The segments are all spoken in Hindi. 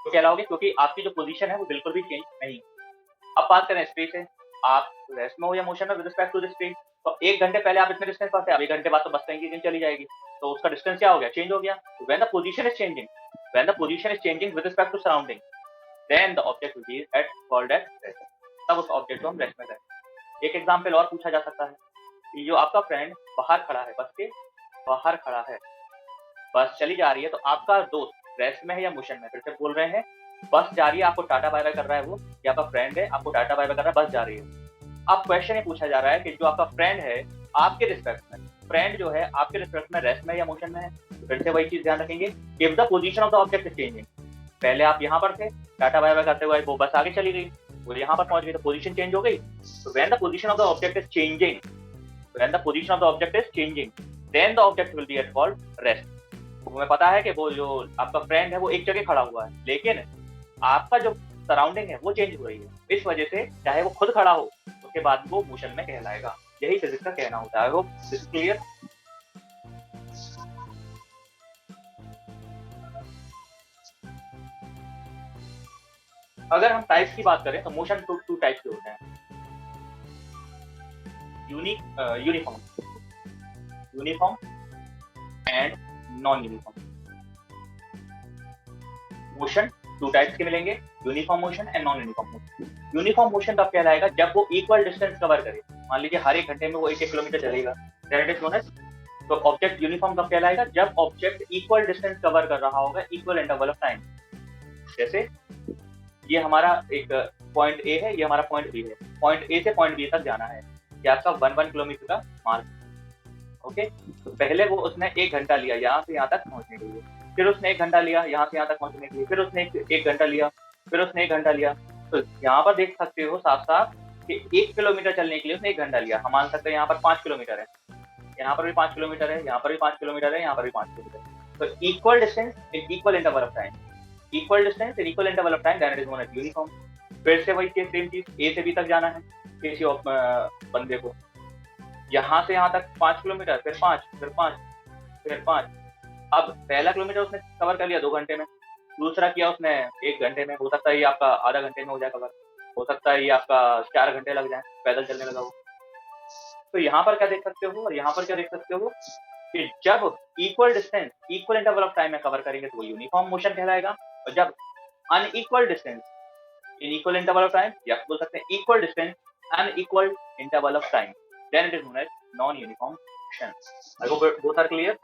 तो कहलाओगे, क्योंकि आपकी जो पोजीशन है वो बिल्कुल भी चेंज नहीं। अब बात करें स्पीड से, आप रेस्ट में हो या मोशन में with respect to the speed. तो 1 घंटे पहले आप इतने डिस्टेंस पर थे, अब 1 घंटे बाद तो बस कहीं की कहीं चली जाएगी, तो उसका डिस्टेंस क्या हो गया? चेंज हो गया। When the position is changing, when the position is changing with respect to surrounding, then the object will be at called at rest. तब उस ऑब्जेक्ट को हम रेस्ट में करेंगे। एक एग्जांपल और पूछा जा सकता है कि जो आपका फ्रेंड बाहर खड़ा है, बस के बाहर खड़ा है, बस चली जा रही है, तो आपका दोस्त रेस्ट में है या मोशन में? फिर से बोल रहे हैं, बस जा रही है, आपको टाटा बाय बाय कर रहा है वो, या आपका फ्रेंड है आपको टाटा बाय बाय कर रहा है, बस जा रही है। अब क्वेश्चन ये पूछा जा रहा है कि जो आपका फ्रेंड है आपके रिस्पेक्ट में, फ्रेंड जो है आपके रिस्पेक्ट में रेस्ट में या मोशन में है? तो फिर से वही चीज ध्यान रखेंगे, if the position of the object is changing. पहले आप यहाँ पर थे, टाटा बाय बाय करते हुए वो बस आगे चली गई, वो यहाँ पर पहुंच गई, तो पोजीशन चेंज हो गई। तो when the position of the object is changing, when the position of the object is changing, then the object will be at called rest. हमें पता है कि वो जो आपका फ्रेंड है वो एक जगह खड़ा हुआ है, लेकिन आपका जो सराउंडिंग है वो चेंज हो रही है, इस वजह से चाहे वो खुद खड़ा हो उसके बाद वो मोशन में कहलाएगा। यही फिजिक्स का कहना होता है। I hope this is clear. अगर हम टाइप्स की बात करें तो मोशन टू टाइप्स के होते हैं, uniform uniform and non uniform. Motion 2 types के मिलेंगे, uniform motion and non uniform motion. Uniform motion कब कहलाएगा? जब वो इक्वल डिस्टेंस कवर करे। मान लीजिए हर 1 घंटे में वो 1-1 किलोमीटर चलेगा, दैट इज नोन एज। तो ऑब्जेक्ट यूनिफॉर्म कब कहलाएगा? जब ऑब्जेक्ट इक्वल डिस्टेंस कवर कर रहा होगा इक्वल इंटरवल ऑफ टाइम। जैसे ये हमारा एक पॉइंट ए है, ये हमारा पॉइंट बी है, पॉइंट ए से पॉइंट बी तक जाना है, ये आपका 1 किलोमीटर का मार्ग। ओके, तो पहले वो उसने 1 घंटा लिया यहाँ से यहाँ तक पहुंचने के लिए, फिर उसने 1 घंटा लिया यहाँ से यहाँ तक पहुंचने के लिए, फिर उसने 1 घंटा लिया, फिर उसने 1 घंटा लिया। तो यहाँ पर देख सकते हो साफ साफ कि 1 किलोमीटर चलने के लिए उसने 1 घंटा लिया। हम मान सकते हैं यहाँ पर 5 किलोमीटर है, यहाँ पर भी 5 किलोमीटर है, यहाँ पर भी 5 किलोमीटर है, यहाँ पर भी 5 किलोमीटर। तो equal distance in equal interval of time, equal distance in equal interval of time, that is known as uniform. फिर से वही चीज, सेम चीज, ए से बी तक जाना है किसी बंदे को, यहाँ से यहाँ तक 5 किलोमीटर, फिर 5, फिर 5, फिर 5। अब पहला किलोमीटर उसने कवर कर लिया 2 घंटे में, दूसरा किया उसने 1 घंटे में, हो सकता है ये आपका आधा घंटे में हो जाए कवर, हो सकता है ये आपका 4 घंटे लग जाए, पैदल चलने लगा हो। तो यहाँ पर क्या देख सकते हो और यहाँ पर क्या देख सकते हो कि जब equal distance equal interval of time में कवर करेंगे तो वो यूनिफॉर्म मोशन कहलाएगा, और जब unequal distance in equal interval of time, या बोल सकते हैं equal distance unequal interval of time, then it is known as non-uniform motion. I hope both are clear.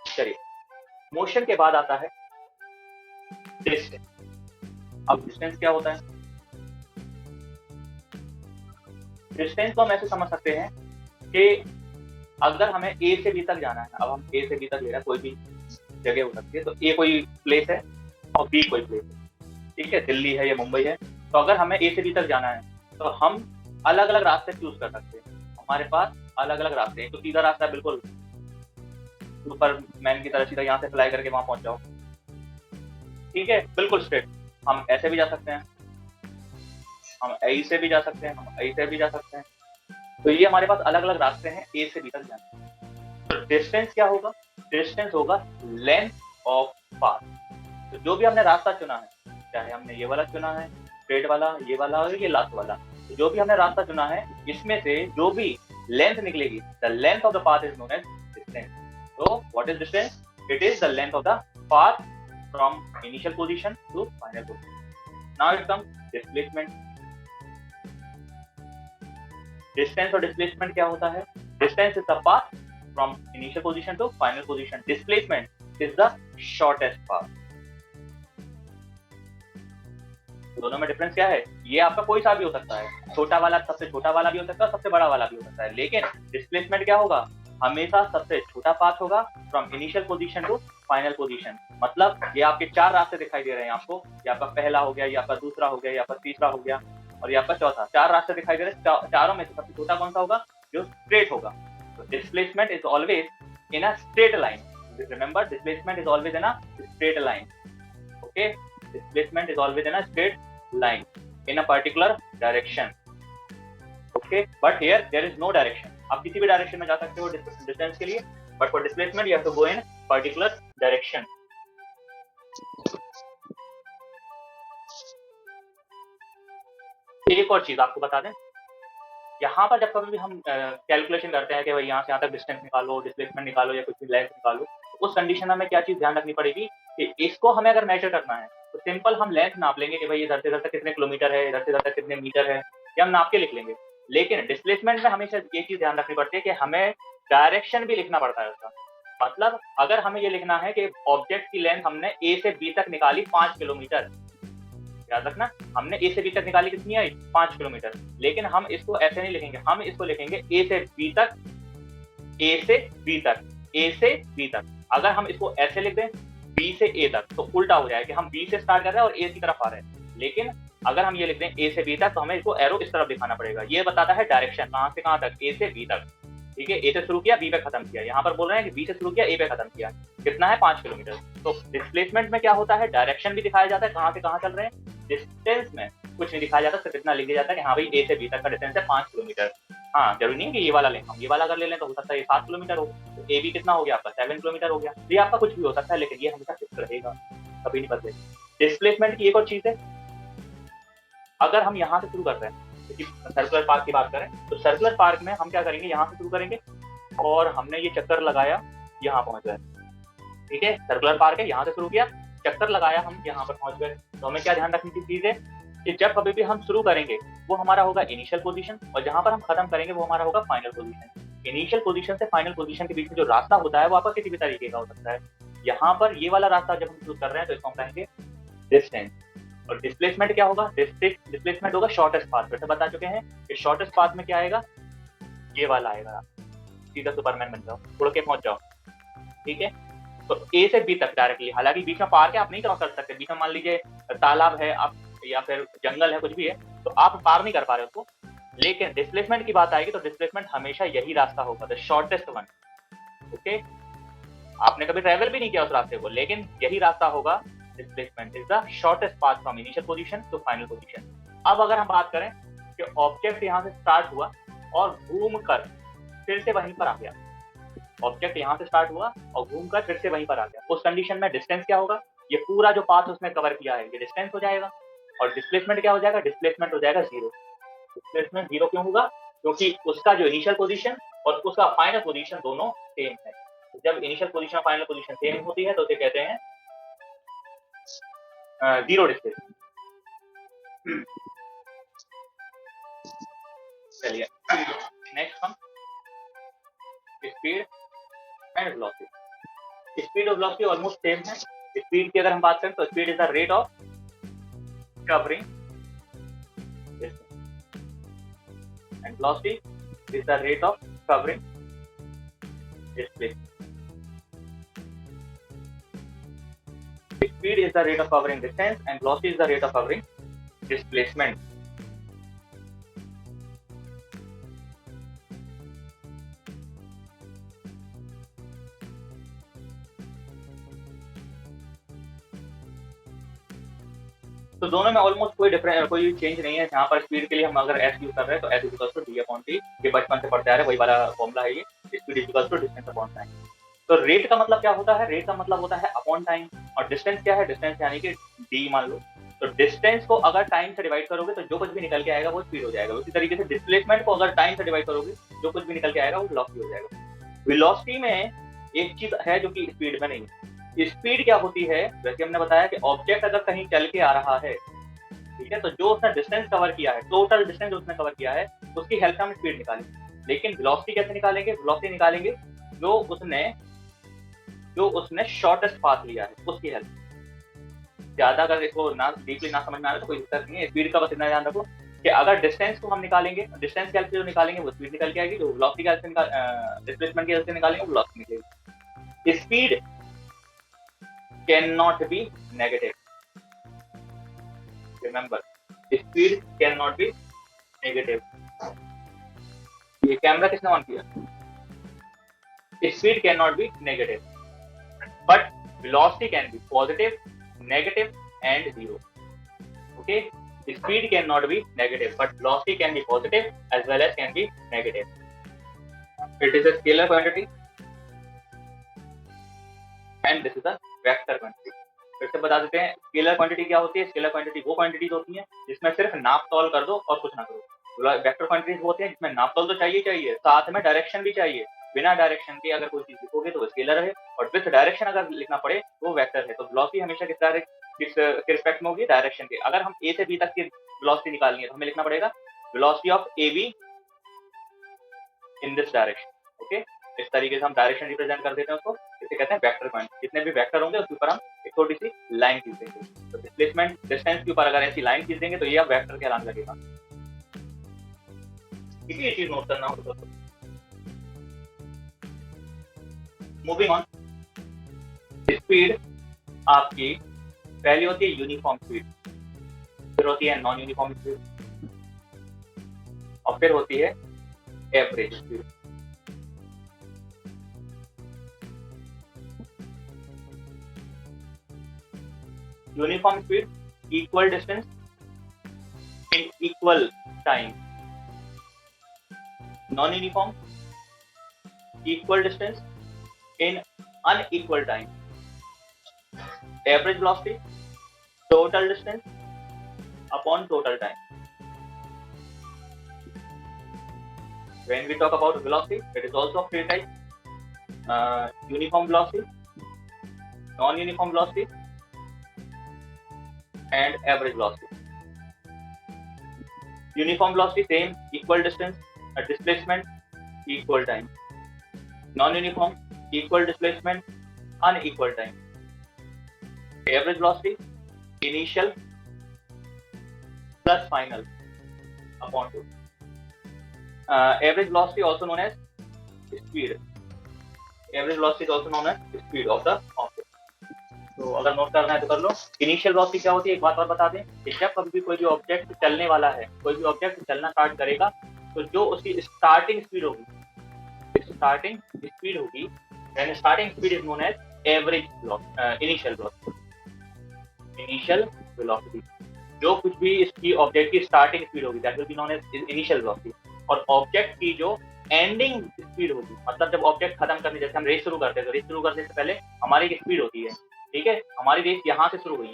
चलिए, मोशन के बाद आता है डिस्टेंस। अब डिस्टेंस क्या होता है? डिस्टेंस को हम ऐसे समझ सकते हैं कि अगर हमें ए से बी तक जाना है, अब हम ए से बी तक ले रहे हैं, कोई भी जगह हो सकती है, तो ए कोई प्लेस है और बी कोई प्लेस है, ठीक है, दिल्ली है या मुंबई है। तो अगर हमें ए से बी तक जाना है तो हम अलग अलग रास्ते चूज कर सकते हैं। हमारे पास अलग अलग रास्ते हैं। तो सीधा रास्ता बिल्कुल सुपरमैन की तरह सीधा यहाँ से फ्लाई करके वहां पहुंच जाओ, ठीक है, बिल्कुल स्ट्रेट। हम ऐसे भी जा सकते हैं, हम ए से भी जा सकते हैं, हम ए से भी जा सकते हैं। तो ये हमारे पास अलग अलग रास्ते हैं ए से बी तक जाने। तो डिस्टेंस क्या होगा? डिस्टेंस होगा लेंथ ऑफ पाथ। तो जो भी हमने रास्ता चुना है, चाहे हमने ये वाला चुना है स्ट्रेट वाला, ये वाला और ये लास्ट वाला, तो जो भी हमने रास्ता चुना है इसमें से जो भी लेंथ निकलेगी, the length of the path is known as distance. तो what is distance? It is the length of the path from initial position to final position. Now it comes displacement. Distance और डिस्प्लेसमेंट क्या होता है? Distance is the path from initial position to final position, displacement is the shortest path. दोनों में डिफरेंस क्या है? ये आपका कोई सा भी हो सकता है, छोटा वाला सबसे छोटा वाला भी हो सकता है, सबसे बड़ा वाला भी हो सकता है, लेकिन डिस्प्लेसमेंट क्या होगा? हमेशा सबसे छोटा पाथ होगा from initial position to final position. मतलब ये आपके 4 रास्ते दिखाई दे रहे हैं आपको, ये आपका पहला हो गया, ये आपका दूसरा हो गया, ये आपका तीसरा हो गया और ये आपका चौथा। 4 रास्ते दिखाई दे रहे हैं, चारों में से सबसे छोटा कौन सा होगा? जो स्ट्रेट होगा। तो displacement is always in a straight line. Remember, displacement is always in a straight line. Okay, displacement is always in a straight line in a particular direction. Okay, but here there is no direction. आप किसी भी डायरेक्शन में जा सकते हो डिस्टेंस के लिए, but for displacement you have to go in particular direction. एक और चीज आपको बता दें, यहाँ पर जब कभी भी हम कैलकुलेशन करते हैं कि भाई यहाँ से यहाँ तक डिस्टेंस निकालो, डिस्प्लेसमेंट निकालो या कुछ भी लेंथ निकालो, तो उस कंडीशन में हमें क्या चीज ध्यान रखनी पड़ेगी कि इसको हमें अगर मेजर करना है तो सिंपल हम लेंथ नाप लेंगे कि भाई इधर से इधर तक कितने किलोमीटर है, इधर से इधर तक कितने मीटर है, ये हम नाप के लिख लेंगे। लेकिन डिस्प्लेसमेंट में हमेशा ये चीज ध्यान रखनी पड़ती है कि हमें डायरेक्शन भी लिखना पड़ता है उसका। मतलब अगर हमें ये लिखना है कि ऑब्जेक्ट की लेंथ हमने ए से बी तक निकाली 5 किलोमीटर, याद रखना हमने ए से बी तक निकाली कितनी आई 5 किलोमीटर, लेकिन हम इसको ऐसे नहीं लिखेंगे, हम इसको लिखेंगे ए से बी तक, ए से बी तक, ए से बी तक। अगर हम इसको ऐसे लिख दें बी से ए तक तो उल्टा हो जाए कि हम बी से स्टार्ट कर रहे हैं और ए की तरफ आ रहे हैं। लेकिन अगर हम ये लिख दें ए से बी तक तो हमें इसको एरो इस तरफ दिखाना पड़ेगा। ये बताता है डायरेक्शन कहां से कहां तक, ए से बी तक। ठीक है, ए से शुरू किया बी पे खत्म किया, यहाँ पर बोल रहे हैं कि बी से शुरू किया ए पे खत्म किया, कितना है 5 किलोमीटर। तो डिस्प्लेसमेंट में क्या होता है, डायरेक्शन भी दिखाया जाता है कहां से कहां चल रहे हैं। डिस्टेंस में कुछ नहीं दिखाया जाता, सिर्फ इतना लिख दिया जाता है कि हाँ भाई ए से बी तक का डिस्टेंस है 5 किलोमीटर। हाँ, जरूरी नहीं है कि ये वाला लें, हम ये वाला अगर ले लें तो हो सकता है ये 7 किलोमीटर हो, तो ए बी कितना हो गया आपका 7 किलोमीटर हो गया। ये आपका कुछ भी हो सकता है, लेकिन ये हमेशा फिक्स रहेगा, कभी नहीं बदलेगा। डिस्प्लेसमेंट की एक और चीज है, अगर हम यहाँ से शुरू करते हैं, सर्कुलर पार्क की बात करें तो सर्कुलर पार्क में हम क्या करेंगे, यहाँ से शुरू करेंगे और हमने ये चक्कर लगाया यहाँ पहुंच गए। ठीक है, सर्कुलर पार्क है, यहाँ से शुरू किया, चक्कर लगाया, हम यहाँ पर पहुंच गए। तो हमें क्या ध्यान रखने की चीज है कि जब कभी भी हम शुरू करेंगे वो हमारा होगा इनिशियल पोजीशन, और जहां पर हम खत्म करेंगे वो हमारा होगा फाइनल पोजीशन। इनिशियल पोजीशन से फाइनल पोजीशन के बीच में जो रास्ता होता है वो आपका किसी भी तरीके का हो सकता है। यहाँ पर ये वाला रास्ता जब हम शुरू कर रहे हैं तो इसको हम कहेंगे डिस्टेंस। और डिस्प्लेसमेंट क्या होगा, डिस्प्लेसमेंट होगा शॉर्टेस्ट पाथ। वैसे बता चुके हैं कि शॉर्टेस्ट पाथ में क्या आएगा, ये वाला आएगा, सीधा सुपरमैन बन जाओ, उड़ के पहुंच जाओ। ठीक है, तो ए से बी तक डायरेक्टली, हालांकि बीच में पार्क है आप नहीं क्रॉस कर सकते, बीच में मान लीजिए तालाब है आप या फिर जंगल है, कुछ भी है, तो आप पार नहीं कर पा रहे उसको। लेकिन डिस्प्लेसमेंट की बात आएगी तो डिस्प्लेसमेंट हमेशा यही रास्ता होगा, द शॉर्टेस्ट वन। ओके, आपने कभी ट्रेवल भी नहीं किया उस रास्ते को, लेकिन यही रास्ता होगा। Displacement is the shortest path from initial position to final position. अब अगर हम बात करें कि ऑब्जेक्ट यहाँ से स्टार्ट हुआ और घूमकर फिर से वहीं पर आ गया, ऑब्जेक्ट यहाँ से स्टार्ट हुआ और घूमकर फिर से वहीं पर आ गया, उस कंडीशन में डिस्टेंस क्या होगा, ये पूरा जो पाथ उसने कवर किया है ये डिस्टेंस हो जाएगा। और डिस्प्लेसमेंट क्या हो जाएगा, डिस्प्लेसमेंट हो जाएगा 0। डिस्प्लेसमेंट 0 क्यों होगा, क्योंकि उसका जो इनिशियल पोजीशन और उसका फाइनल पोजीशन दोनों सेम है। तो जब इनिशियल पोजीशन और फाइनल पोजीशन सेम होती है तो उसे कहते हैं जीरो डिस्प्लेसमेंट। चलिए नेक्स्ट हम स्पीड एंड वेलोसिटी। स्पीड और वेलोसिटी ऑलमोस्ट सेम है। स्पीड की अगर हम बात करें तो speed is the rate of covering and velocity is the rate of covering displacement. Speed is the rate of covering distance and velocity is the rate of covering displacement. तो दोनों में ऑलमोस्ट कोई चेंज नहीं है। यहाँ पर स्पीड के लिए हम अगर एस यूज कर रहे हैं तो s equal to d upon t, ये बचपन से पढ़ते आ रहे हैं, वही वाला फॉर्मूला है ये, speed equal to distance upon time. तो रेट का मतलब क्या होता है, रेट का मतलब होता है अपॉन टाइम। और डिस्टेंस क्या है, डिस्टेंस यानी कि डी मान लो। तो डिस्टेंस को अगर टाइम से डिवाइड करोगे तो जो कुछ भी निकल के आएगा वो स्पीड हो जाएगा। उसी तरीके से डिस्प्लेसमेंट को अगर टाइम से डिवाइड करोगे जो कुछ भी निकल के आएगा वो वेलोसिटी हो जाएगा। वेलोसिटी में एक चीज है जो कि स्पीड में नहीं। स्पीड क्या होती है, वैसे हमने बताया कि ऑब्जेक्ट अगर कहीं चल के आ रहा है, ठीक है, तो जो उसने डिस्टेंस कवर किया है, टोटल डिस्टेंस उसने कवर किया है, उसकी हेल्प से हम स्पीड निकालेंगे। लेकिन वेलोसिटी कैसे निकालेंगे, वेलोसिटी निकालेंगे जो उसने शॉर्टेस्ट पाथ लिया है उसकी हेल्प। ज्यादा अगर इसको ना डीपली ना समझ में आ रहा तो कोई दिक्कत नहीं है। स्पीड का बस इतना ध्यान रखो कि अगर डिस्टेंस को हम निकालेंगे, डिस्टेंस की हेल्प से जो निकालेंगे वो स्पीड निकल के आएगी, जो वेलोसिटी की हेल्प से डिस्प्लेसमेंट की हेल्प से निकालेंगे वो वेलोसिटी निकलेगी। Speed can not be negative, remember speed cannot be negative। ये कैमरा किसने ऑन किया, speed cannot be negative but velocity can be positive, negative and zero। okay, speed cannot be negative but velocity can be positive as well as can be negative। it is a scalar quantity and this is a vector quantity। फिर से बता देते हैं, स्केलर क्वांटिटी क्या होती है? स्केलर क्वांटिटी वो क्वांटिटीज होती है जिसमें सिर्फ नाप तौल कर दो और कुछ ना करो। वेक्टर क्वांटिटीज वो होते हैं जिसमें नाप तौल तो चाहिए, साथ में डायरेक्शन भी चाहिए। बिना डायरेक्शन के अगर कोई चीज लिखोगे तो वो स्केलर है, और विथ डायरेक्शन अगर लिखना पड़े तो वो वेक्टर है। तो वेलोसिटी हमेशा किस रिस्पेक्ट में होगी? डायरेक्शन के। अगर हम ए से बी तक की वेलोसिटी निकालनी है तो हमें लिखना पड़ेगा velocity of A be in this direction. Okay, इस तरीके से हम डायरेक्शन रिप्रेजेंट कर देते हैं उसको, इसे कहते हैं वेक्टर क्वांटिटी। जितने भी वेक्टर होंगे उसके ऊपर हम एक छोटी सी लाइन खींच देंगे। तो डिस्प्लेसमेंट डिस्टेंस के ऊपर अगर ऐसी लाइन खींच देंगे तो ये अब वेक्टर कहलाने लगेगा। ठीक है, ये चीज नोट करना हो तो। मूविंग ऑन, स्पीड आपकी पहली होती है यूनिफॉर्म स्पीड, फिर होती है नॉन यूनिफॉर्म स्पीड, और फिर होती है average speed. Uniform speed, equal distance in equal time. Non uniform, equal distance in unequal time. Average velocity, total distance upon total time. When we talk about velocity, it is also of three types: uniform velocity, non-uniform velocity, and average velocity. Uniform velocity, same, equal distance, displacement, equal time. Non-uniform, equal displacement, unequal time. Average velocity, initial plus final upon 2. Average velocity also known as speed. Average velocity is also known as speed of the object. तो अगर नोट करना है तो कर लो। इनिशियल वेलोसिटी क्या होती है, एक बात और बता दें कि जब कभी भी कोई भी ऑब्जेक्ट चलने वाला है, कोई भी ऑब्जेक्ट चलना स्टार्ट करेगा तो जो उसकी स्टार्टिंग स्पीड होगी, then starting speed is known as average velocity, initial velocity. Initial velocity, जो कुछ भी इसकी ऑब्जेक्ट की स्टार्टिंग स्पीड होगी, that will be known as initial velocity. और ऑब्जेक्ट की जो एंडिंग स्पीड होगी, मतलब जब ऑब्जेक्ट खत्म करने, जैसे हम रेस शुरू करते हैं तो रेस शुरू करने से पहले हमारी एक स्पीड होती है, ठीक है, हमारी रेस यहाँ से शुरू हुई,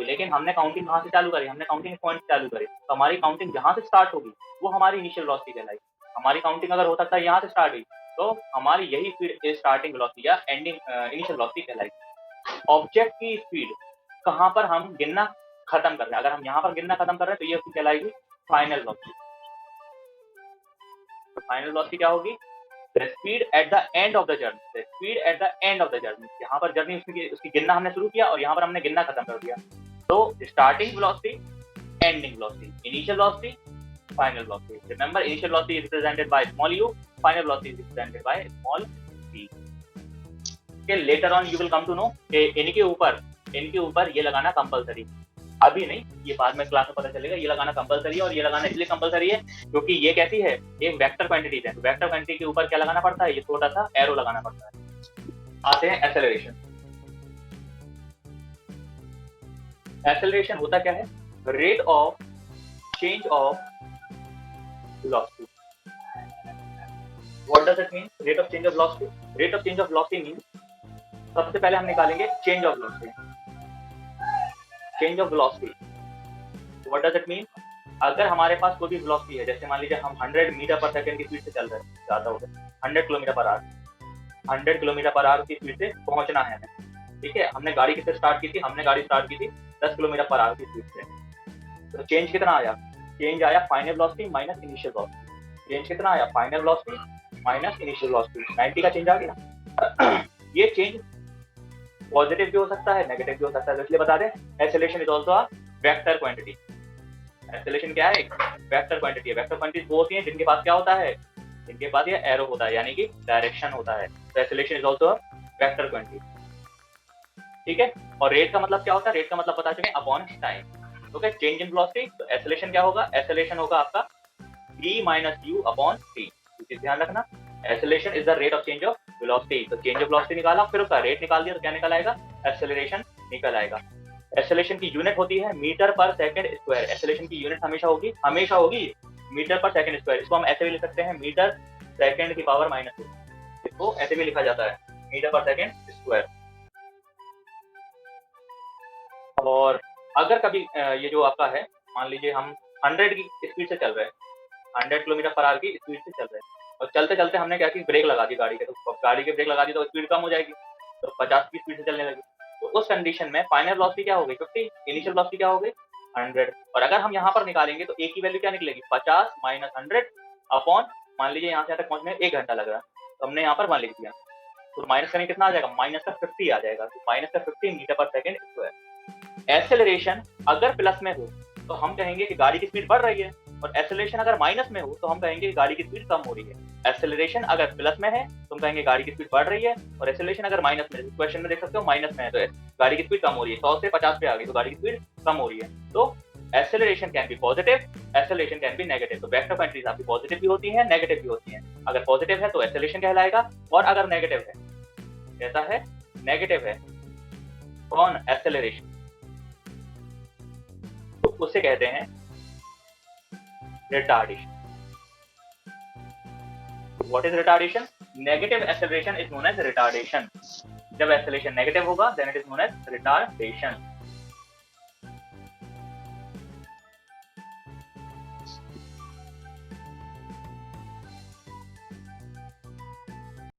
लेकिन हमने काउंटिंग कहाँ से चालू करी, हमने काउंटिंग पॉइंट चालू करी, तो हमारी काउंटिंग जहाँ से स्टार्ट होगी वो हमारी इनिशियल वेलोसिटी कहलाएगी। हमारी काउंटिंग अगर हो सकता है यहाँ से स्टार्ट हुई तो हमारी यही स्पीड स्टार्टिंग वेलोसिटी या एंडिंग इनिशियल वेलोसिटी कहलाएगी। ऑब्जेक्ट की स्पीड कहां पर हम गिनना खत्म कर रहे हैं, अगर हम यहां पर गिनना खत्म कर रहे हैं तो ये कहलाएगी फाइनल वेलोसिटी। तो फाइनल वेलोसिटी क्या होगी? The speed at the end of the journey, यहां पर जर्नी उसकी गिनना हमने शुरू किया और यहां पर हमने गिनना खत्म कर दिया। तो starting velocity, ending velocity, initial velocity, final velocity. Remember, initial velocity is represented by small u, final velocity is represented by small v। के later on you will come to know कि इनके ऊपर ये लगाना कंपलसरी, अभी नहीं, ये बाद में क्लास में पता चलेगा। ये लगाना कंपलसरी है, और ये लगाना इसलिए कंपलसरी है क्योंकि ये कैसी है, एक वेक्टर क्वांटिटी है। वेक्टर क्वांटिटी के ऊपर क्या लगाना पड़ता है? ये छोटा सा एरो लगाना पड़ता है। आते हैं एक्सेलरेशन। एक्सेलरेशन होता क्या है? Rate of change of velocity. What does it mean, rate of change of velocity? Rate of change of velocity mean, सबसे पहले हम निकालेंगे change of velocity. Change of velocity, what does it mean? अगर हमारे पास कोई भी वेलोसिटी है, जैसे मान लीजिए हम 100 मीटर पर सेकंड की स्पीड से चल रहे हैं, ज्यादा हो गया 100 kilometre per hour, 100 kilometre per hour की स्पीड से पहुंचना है हमें, ठीक है। हमने गाड़ी किससे स्टार्ट की थी? हमने गाड़ी स्टार्ट की थी 10 किलोमीटर पर आवर की स्पीड से। तो चेंज कितना आया? चेंज आया final velocity minus initial velocity. Change कितना आया? Final velocity minus initial velocity, 90 का चेंज आ गया। ये चेंज पॉजिटिव भी हो सकता है, नेगेटिव भी हो सकता है, तो इसलिए बता दें acceleration is also a vector quantity. Acceleration क्या है? एक वेक्टर क्वांटिटी है। वेक्टर क्वांटिटी वो होती है जिनके पास क्या होता है? जिनके पास ये एरो होता है, यानी कि डायरेक्शन होता है। तो acceleration is also a vector quantity, ठीक है। और रेट का मतलब क्या होता है? रेट का मतलब पता चले upon time. Okay, change in velocity, तो एक्सेलरेशन क्या होगा? एक्सेलरेशन होगा आपका v minus u upon t। ध्यान रखना, acceleration is the rate of change of velocity. तो चेंज ऑफ वेलोसिटी निकाला, फिर उसका रेट निकाल दिया, तो क्या निकल आएगा? एक्सेलरेशन निकल आएगा। एक्सेलरेशन की यूनिट होती है मीटर पर सेकंड स्क्वायर। एक्सेलरेशन की यूनिट हमेशा होगी मीटर पर सेकंड स्क्वायर। इसको हम ऐसे भी लिख सकते हैं, मीटर सेकंड की पावर -2। इसको ऐसे भी लिखा जाता है, मीटर पर सेकंड स्क्वायर। और अगर कभी ये जो आपका है, मान लीजिए हम 100 की स्पीड से चल रहे हैं, 100 किलोमीटर पर आवर की स्पीड से चल रहे हैं और चलते-चलते हमने क्या की ब्रेक लगा दी गाड़ी के, तो गाड़ी की ब्रेक लगा दी तो स्पीड कम हो जाएगी, तो 50 की स्पीड से चलने लगी। तो उस कंडीशन में फाइनल वेलोसिटी क्या हो गई 50, इनिशियल वेलोसिटी क्या हो गई 100। और अगर हम यहाँ पर निकालेंगे तो A की वैल्यू क्या निकलेगी 50 माइनस 100 अपॉन, मान लीजिए यहाँ से यहाँ तक पहुँचने में 1 घंटा लग रहा है, तो हमने यहाँ पर 1 लिख दिया, तो माइनस करेंगे कितना आ जाएगा, माइनस का 50 आ जाएगा, तो माइनस का 50 मीटर पर सेकंड स्क्वायर। एक्सेलरेशन अगर प्लस में हो तो हम कहेंगे कि गाड़ी की स्पीड बढ़ रही है, और एक्सेलरेशन अगर माइनस में हो तो हम कहेंगे कि गाड़ी की स्पीड कम हो रही है। एक्सेलरेशन अगर प्लस में है तो हम कहेंगे गाड़ी की स्पीड बढ़ रही है, और एक्सेलरेशन अगर माइनस में, क्वेश्चन में देख सकते हो माइनस में है तो गाड़ी की स्पीड कम हो रही है, 100 से 50 पे आ गई तो गाड़ी की स्पीड कम हो रही है। तो acceleration can be positive, acceleration can be negative. तो वेक्टर क्वांटिटीज आपकी पॉजिटिव भी होती है, नेगेटिव भी होती है। अगर पॉजिटिव है तो एक्सेलरेशन कहलाएगा, और अगर नेगेटिव है, कैसा है, नेगेटिव है, कौन, एक्सेलरेशन, तो उसे कहते हैं retardation. What is retardation? Negative acceleration is known as retardation. जब एक्सेलरेशन नेगेटिव होगा then it is known as retardation.